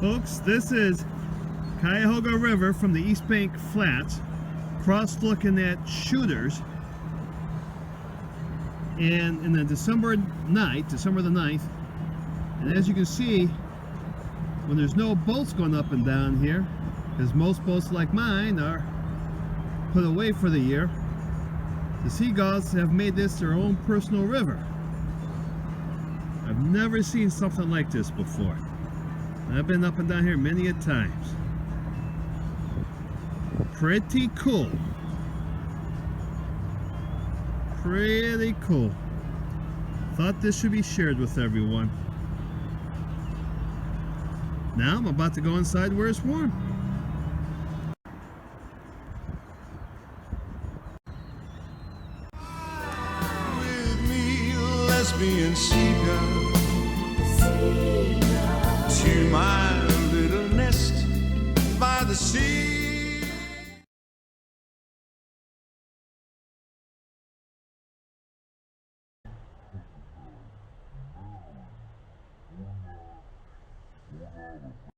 Folks, this is Cuyahoga River from the East Bank Flats, cross looking at shooters. And in the December night, December the 9th, and as you can see, when there's no boats going up and down here, because most boats like mine are put away for the year, the Seagulls have made this their own personal river. I've never seen something like this before. I've been up and down here many a times. Pretty cool. Pretty cool. Thought this should be shared with everyone. Now I'm about to go inside where it's warm. With me, lesbian seagull, to my little nest by the sea.